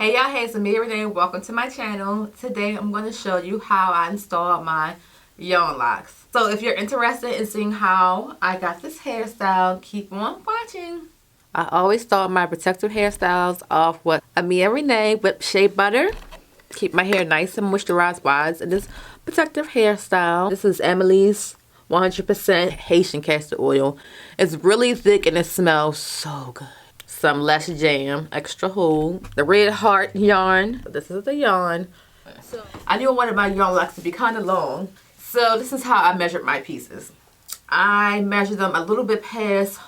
Hey y'all, hey, it's Amia, Renee. Welcome to my channel. Today I'm going to show you how I installed my yarn locks. So if you're interested in seeing how I got this hairstyle, keep on watching. I always start my protective hairstyles off with Amia Renee whipped shea butter. Keep my hair nice and moisturized wise in this protective hairstyle. This is AMALISE 100% Haitian castor oil. It's really thick and it smells so good. Some less jam, extra hold. The red heart yarn. This is the yarn. So I knew I wanted my yarn locks to be kind of long. So this is how I measured my pieces. I measured them a little bit past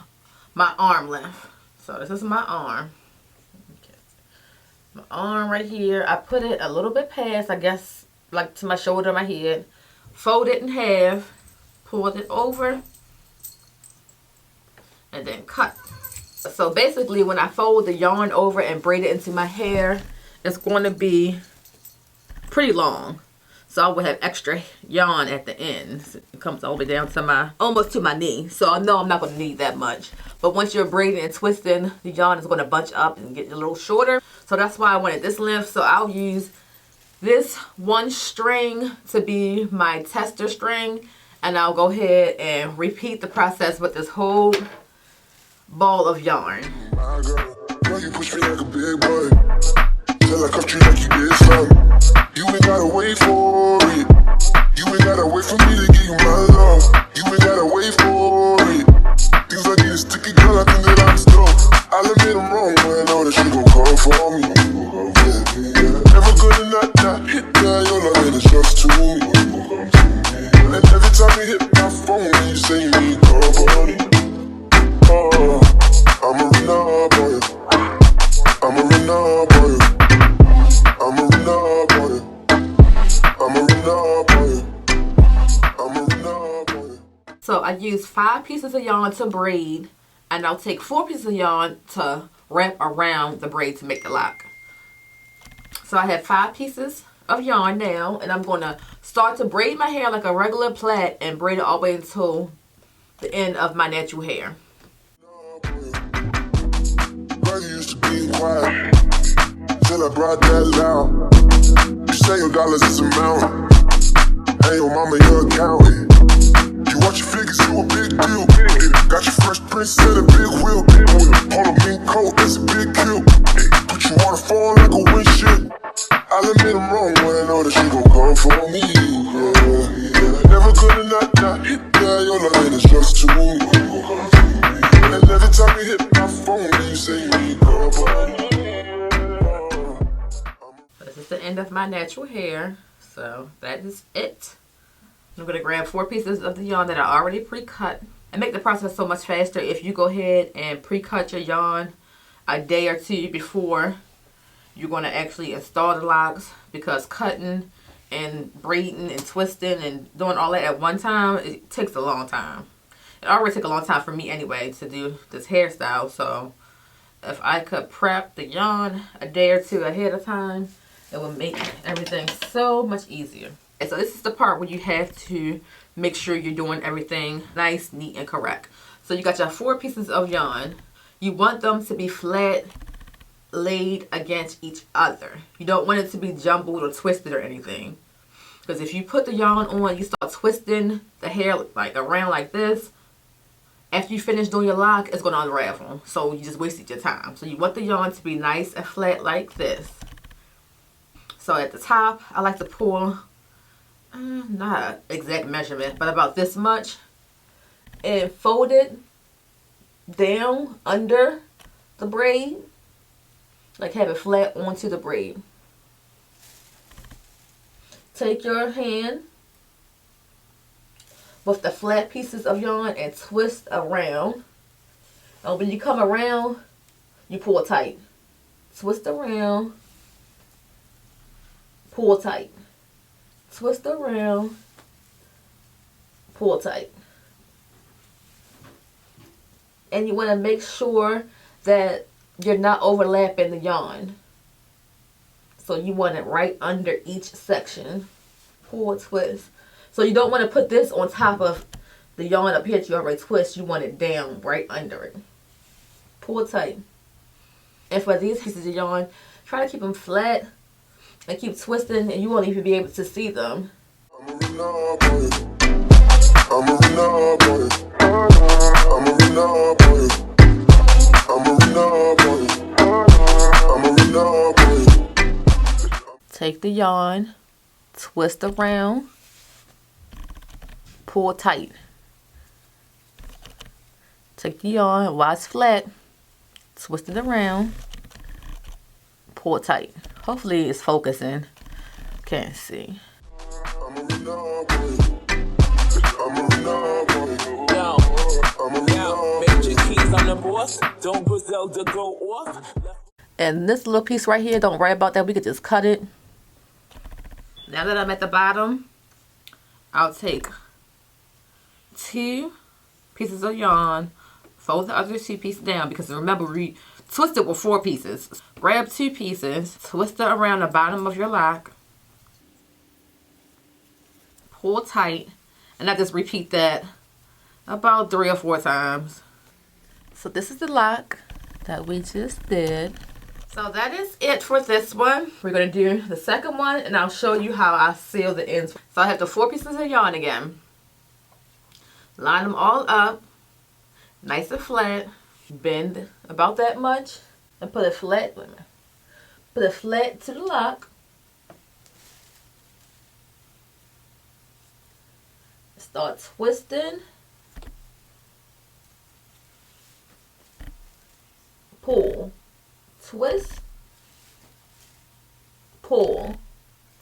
my arm length. So this is my arm. Okay. My arm right here. I put it a little bit past, I guess, like to my shoulder, my head. Fold it in half. Pulled it over. And then cut. So basically when I fold the yarn over and braid it into my hair, it's going to be pretty long. So I will have extra yarn at the end. It comes all the way down to almost to my knee. So I know I'm not going to need that much. But once you're braiding and twisting, the yarn is going to bunch up and get a little shorter. So that's why I wanted this length. So I'll use this one string to be my tester string. And I'll go ahead and repeat the process with this whole ball of yarn. My girl, you push me like a big boy. Till I cut you like you did something. You ain't gotta wait for it. You ain't gotta wait for me to give you my love. You ain't gotta wait for it. Things like this sticky, girl, I think that I'm stuck. I'll admit I'm wrong, but I know that you gon' come for me. Never gonna not hit that, your love ain't just to me. And every time you hit my phone, you say you need company. I'm a Renee boy. I'm a Renee boy. I'm a Renee boy. I'm a Renee boy. I'm a Renee boy. So I used 5 pieces of yarn to braid, and I'll take 4 pieces of yarn to wrap around the braid to make the lock. So I have 5 pieces of yarn now, and I'm going to start to braid my hair like a regular plait and braid it all the way until the end of my natural hair. Quiet, till I brought that loud. You say your dollars is a mountain, and your mama your accountant. You watch your figures, you a big deal. Got your fresh prince and a big wheel. On a pink coat, that's a big kill. Put you on a phone like a windshield. I'll admit I'm wrong, but I know that you gon' come for me. Never gonna not hit that, your love ain't just to me. And every time you hit my phone, you say you need company. This is the end of my natural hair, so that is it. I'm going to grab 4 pieces of the yarn that I already pre-cut and make the process so much faster if you go ahead and pre-cut your yarn a day or 2 before you're going to actually install the locks, because cutting and braiding and twisting and doing all that at one time, it takes a long time. It already took a long time for me anyway to do this hairstyle, so if I could prep the yarn a day or 2 ahead of time, it would make everything so much easier. And so this is the part where you have to make sure you're doing everything nice, neat, and correct. So you got your 4 pieces of yarn. You want them to be flat laid against each other. You don't want it to be jumbled or twisted or anything. Because if you put the yarn on, you start twisting the hair like around like this, after you finish doing your lock, it's going to unravel. So you just wasted your time. So you want the yarn to be nice and flat like this. So at the top, I like to pull, not exact measurement, but about this much. And fold it down under the braid. Like have it flat onto the braid. Take your hand with the flat pieces of yarn and twist around. And when you come around, you pull tight. Twist around, pull tight. Twist around, pull tight. And you want to make sure that you're not overlapping the yarn. So you want it right under each section. Pull, twist. So you don't want to put this on top of the yarn up here that you already twist. You want it down right under it. Pull tight. And for these pieces of yarn, Try to keep them flat and keep twisting, and you won't even be able to see them. Take the yarn, twist around, pull tight. Take the yarn while it's flat, twist it around, pull tight. Hopefully it's focusing. Can't see. And this little piece right here, don't worry about that. We could just cut it. Now that I'm at the bottom, I'll take 2 pieces of yarn, fold the other 2 pieces down, because remember we twisted with 4 pieces. Grab 2 pieces, twist it around the bottom of your lock, pull tight, and I just repeat that about 3 or 4 times. So this is the lock that we just did. So that is it for this one. We're going to do the second one, and I'll show you how I seal the ends. So I have the 4 pieces of yarn again. Line them all up, nice and flat. Bend about that much, and put it flat. Put it flat to the lock. Start twisting. Pull. Twist, pull,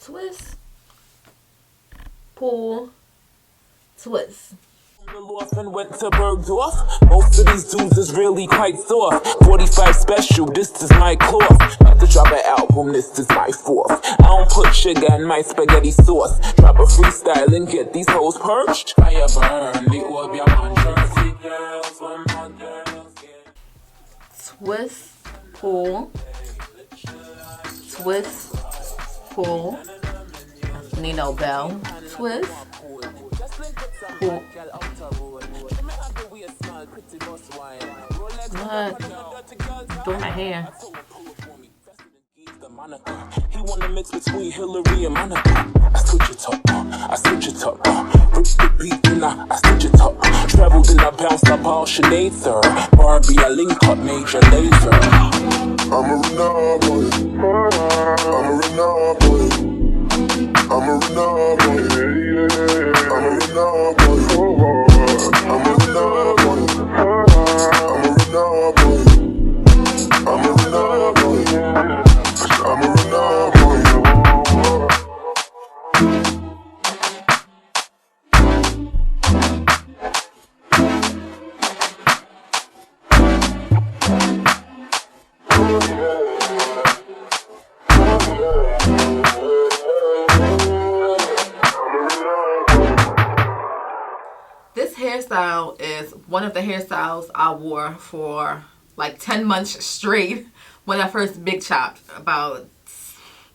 twist, pull, twist. And went to Bergdorf. Most of these dudes is really quite soft. 45 special, this is my cloth. About to drop an album, this is my 4th. I don't put sugar in my spaghetti sauce. Drop a freestyle and get these hoes purged. Fire burn, the Orbia man, Jersey girls, one more girls. Twist, pull, twist, pull, Nino Bell, twist, pull. What? Doing my hair. He wanna mix between Hillary and Monica. I switch it up, I switch it up. Rip the beat and I switch it up. Traveled and I bounced up all Sinead, sir. Barbie, I link up Major Laser. I'm a Renee boy. I'm a Renee boy. I'm a Renee boy. I'm a Renee boy. I'm a Renee boy. I'm a Renee boy. I'm a Renee boy. I'm a Renee boy. This hairstyle is one of the hairstyles I wore for like 10 months straight when I first big chopped about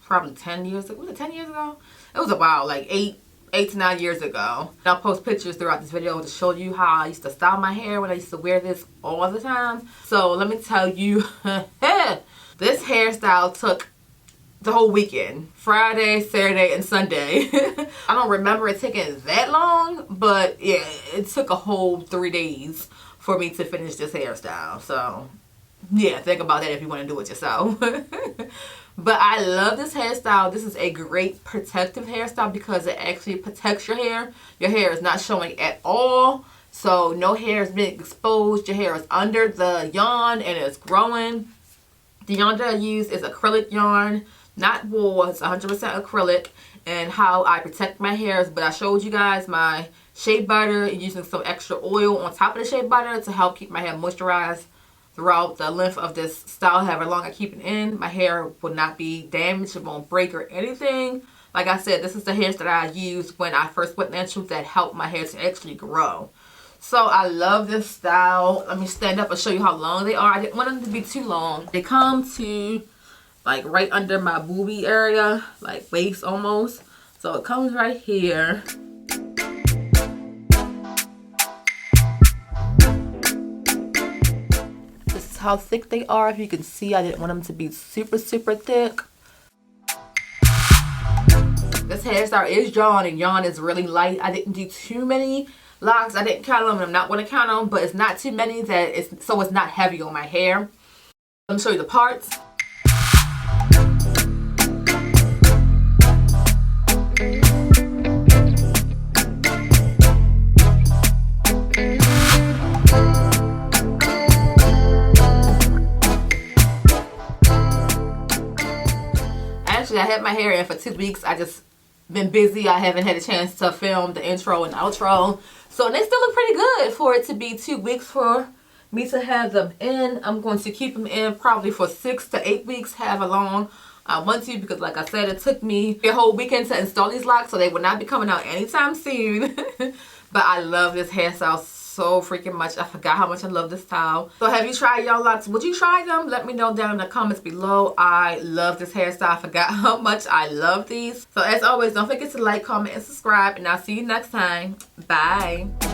probably 10 years ago. Was it 10 years ago? It was a while, like 8 to 9 years ago. I'll post pictures throughout this video to show you how I used to style my hair when I used to wear this all the time. So let me tell you, this hairstyle took the whole weekend. Friday, Saturday, and Sunday. I don't remember it taking that long, but yeah, it took a whole 3 days for me to finish this hairstyle. So yeah, think about that if you want to do it yourself. But I love this hairstyle. This is a great protective hairstyle because it actually protects your hair. Your hair is not showing at all. So no hair is being exposed. Your hair is under the yarn and it's growing. The yarn that I use is acrylic yarn, not wool. It's 100% acrylic. And how I protect my hairs. But I showed you guys my shea butter using some extra oil on top of the shea butter to help keep my hair moisturized throughout the length of this style. However long I keep it in, my hair will not be damaged. It won't break or anything. Like I said, this is the hairs that I used when I first went natural that helped my hair to actually grow. So I love this style. Let me stand up and show you how long they are. I didn't want them to be too long. They come to like right under my boobie area, like waist almost. So it comes right here. how thick they are. If you can see, I didn't want them to be super thick. This hairstyle is yawn, and yawn is really light. I didn't do too many locks. I didn't count them, and I'm not going to count them, but it's not too many so it's not heavy on my hair. Let me show you the parts. Actually, I had my hair in for 2 weeks. I just been busy. I haven't had a chance to film the intro and outro. So they still look pretty good for it to be 2 weeks for me to have them in. I'm going to keep them in probably for 6 to 8 weeks, however long I want to, because like I said, it took me a whole weekend to install these locks, so they will not be coming out anytime soon. But I love this hairstyle so freaking much. I forgot how much I love this style. So have you tried y'all locks? Would you try them? Let me know down in the comments below. I love this hairstyle. I forgot how much I love these. So as always, don't forget to like, comment, and subscribe, and I'll see you next time. Bye.